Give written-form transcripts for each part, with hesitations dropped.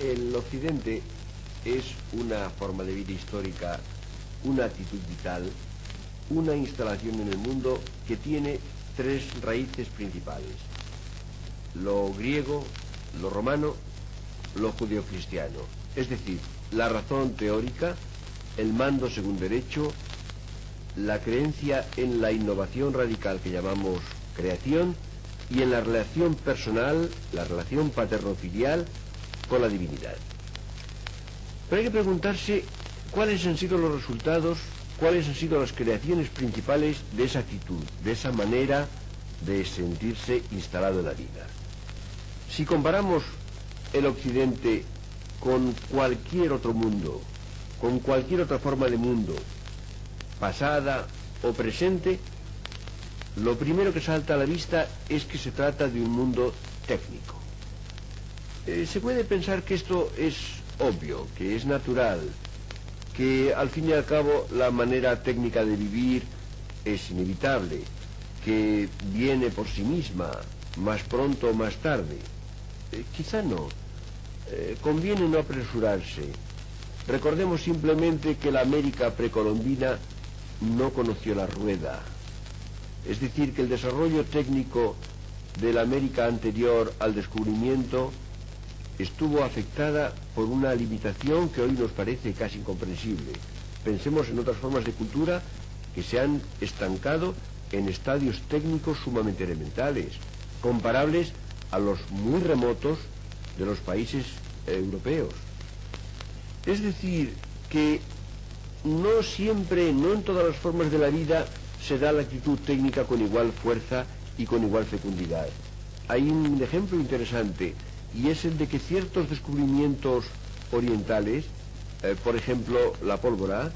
El occidente es una forma de vida histórica, una actitud vital, una instalación en el mundo que tiene tres raíces principales: lo griego, lo romano, lo judeocristiano. Es decir, la razón teórica, el mando según derecho, la creencia en la innovación radical que llamamos creación y en la relación personal, la relación paterno-filial con la divinidad. Pero hay que preguntarse cuáles han sido los resultados, cuáles han sido las creaciones principales de esa actitud, de esa manera de sentirse instalado en la vida. Si comparamos el occidente con cualquier otro mundo, con cualquier otra forma de mundo, pasada o presente, lo primero que salta a la vista es que se trata de un mundo técnico. Se puede pensar que esto es obvio, que es natural, que al fin y al cabo la manera técnica de vivir es inevitable, que viene por sí misma, más pronto o más tarde. Quizá no. Conviene no apresurarse. Recordemos simplemente que la América precolombina no conoció la rueda. Es decir, que el desarrollo técnico de la América anterior al descubrimiento estuvo afectada por una limitación que hoy nos parece casi incomprensible. Pensemos en otras formas de cultura que se han estancado en estadios técnicos sumamente elementales, comparables a los muy remotos de los países europeos. Es decir, que no siempre, no en todas las formas de la vida se da la actitud técnica con igual fuerza y con igual fecundidad. Hay un ejemplo interesante, y es el de que ciertos descubrimientos orientales, por ejemplo la pólvora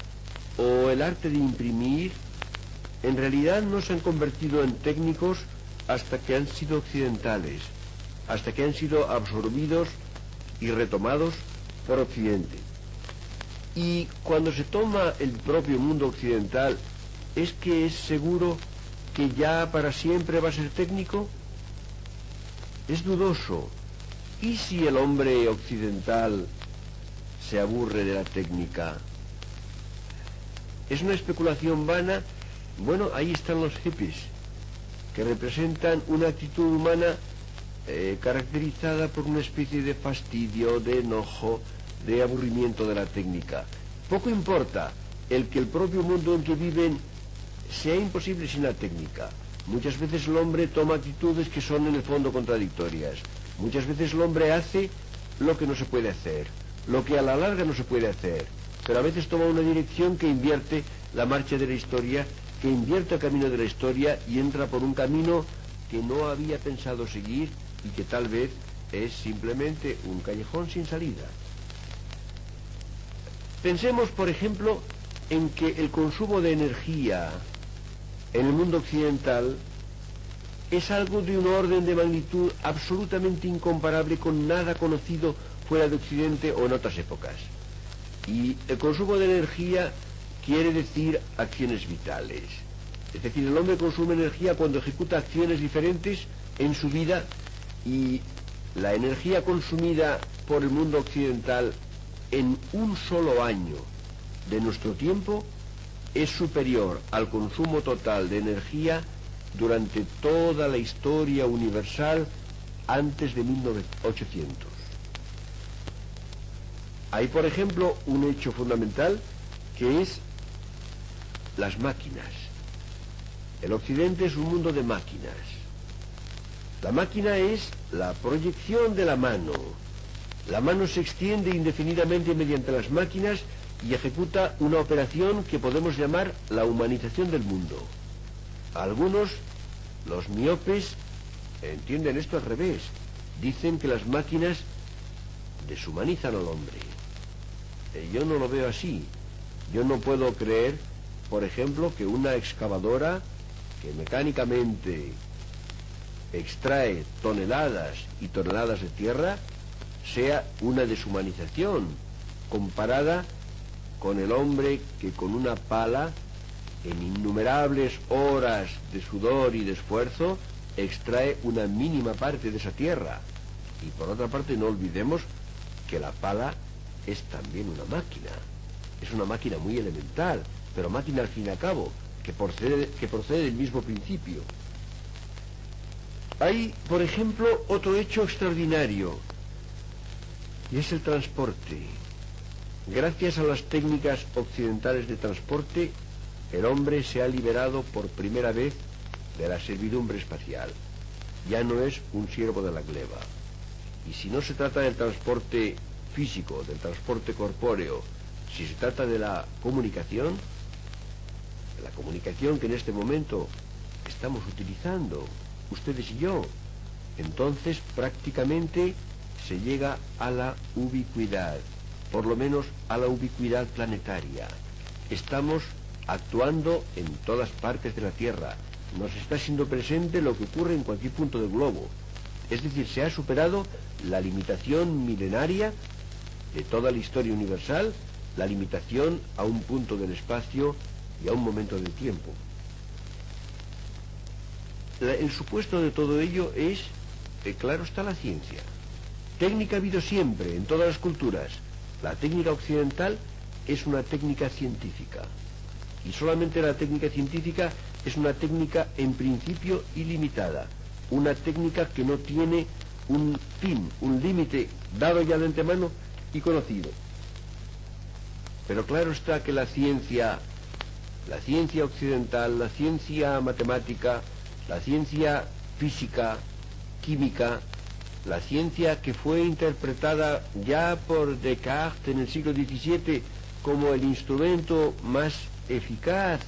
o el arte de imprimir, en realidad no se han convertido en técnicos hasta que han sido occidentales, hasta que han sido absorbidos y retomados por Occidente. Y cuando se toma el propio mundo occidental, ¿es que es seguro que ya para siempre va a ser técnico? Es dudoso. ¿Y si el hombre occidental se aburre de la técnica? ¿Es una especulación vana? Bueno, ahí están los hippies, que representan una actitud humana caracterizada por una especie de fastidio, de enojo, de aburrimiento de la técnica. Poco importa el que el propio mundo en que viven sea imposible sin la técnica. Muchas veces el hombre toma actitudes que son en el fondo contradictorias. Muchas veces el hombre hace lo que no se puede hacer, lo que a la larga no se puede hacer, pero a veces toma una dirección que invierte la marcha de la historia, que invierte el camino de la historia y entra por un camino que no había pensado seguir y que tal vez es simplemente un callejón sin salida. Pensemos, por ejemplo, en que el consumo de energía en el mundo occidental es algo de un orden de magnitud absolutamente incomparable con nada conocido fuera de Occidente o en otras épocas. Y el consumo de energía quiere decir acciones vitales. Es decir, el hombre consume energía cuando ejecuta acciones diferentes en su vida, y la energía consumida por el mundo occidental en un solo año de nuestro tiempo es superior al consumo total de energía durante toda la historia universal antes de 1800. Hay, por ejemplo, un hecho fundamental que es las máquinas. El occidente es un mundo de máquinas. La máquina es la proyección de la mano. La mano se extiende indefinidamente mediante las máquinas y ejecuta una operación que podemos llamar la humanización del mundo. Algunos, los miopes, entienden esto al revés. Dicen que las máquinas deshumanizan al hombre. Yo no lo veo así. Yo no puedo creer, por ejemplo, que una excavadora que mecánicamente extrae toneladas y toneladas de tierra sea una deshumanización comparada con el hombre que con una pala, en innumerables horas de sudor y de esfuerzo, extrae una mínima parte de esa tierra. Y por otra parte, no olvidemos que la pala es también una máquina. Es una máquina muy elemental, pero máquina al fin y al cabo, que procede del mismo principio. Hay, por ejemplo, otro hecho extraordinario, y es el transporte. Gracias a las técnicas occidentales de transporte, el hombre se ha liberado por primera vez de la servidumbre espacial. Ya no es un siervo de la gleba. Y si no se trata del transporte físico, del transporte corpóreo, si se trata de la comunicación que en este momento estamos utilizando, ustedes y yo, entonces prácticamente se llega a la ubicuidad, por lo menos a la ubicuidad planetaria. Estamos actuando en todas partes de la Tierra. Nos está siendo presente lo que ocurre en cualquier punto del globo. Es decir, se ha superado la limitación milenaria de toda la historia universal, la limitación a un punto del espacio y a un momento del tiempo. El supuesto de todo ello es, claro está, la ciencia. Técnica ha habido siempre, en todas las culturas. La técnica occidental es una técnica científica. Y solamente la técnica científica es una técnica en principio ilimitada. Una técnica que no tiene un fin, un límite dado ya de antemano y conocido. Pero claro está que la ciencia occidental, la ciencia matemática, la ciencia física, química, la ciencia que fue interpretada ya por Descartes en el siglo XVII como el instrumento más eficaz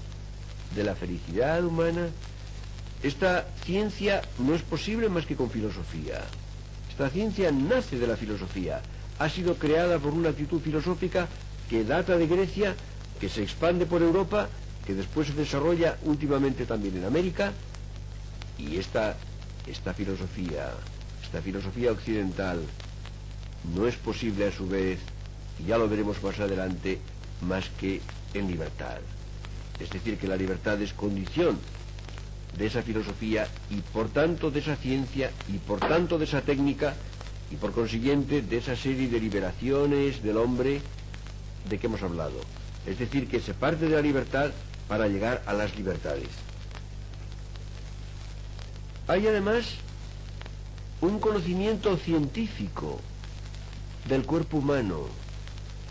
de la felicidad humana, esta ciencia no es posible más que con filosofía. Esta ciencia nace de la filosofía, ha sido creada por una actitud filosófica que data de Grecia, que se expande por Europa, que después se desarrolla últimamente también en América, y esta filosofía occidental no es posible a su vez, y ya lo veremos más adelante, más que en libertad. Es decir, que la libertad es condición de esa filosofía y por tanto de esa ciencia y por tanto de esa técnica y por consiguiente de esa serie de liberaciones del hombre de que hemos hablado. Es decir, que se parte de la libertad para llegar a las libertades. Hay además un conocimiento científico del cuerpo humano.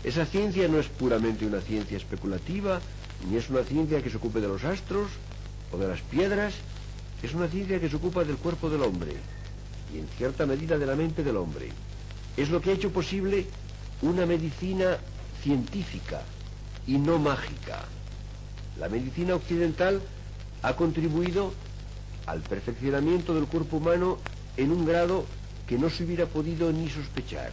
Esa ciencia no es puramente una ciencia especulativa, ni es una ciencia que se ocupe de los astros o de las piedras, es una ciencia que se ocupa del cuerpo del hombre y en cierta medida de la mente del hombre. Es lo que ha hecho posible una medicina científica y no mágica. La medicina occidental ha contribuido al perfeccionamiento del cuerpo humano en un grado que no se hubiera podido ni sospechar.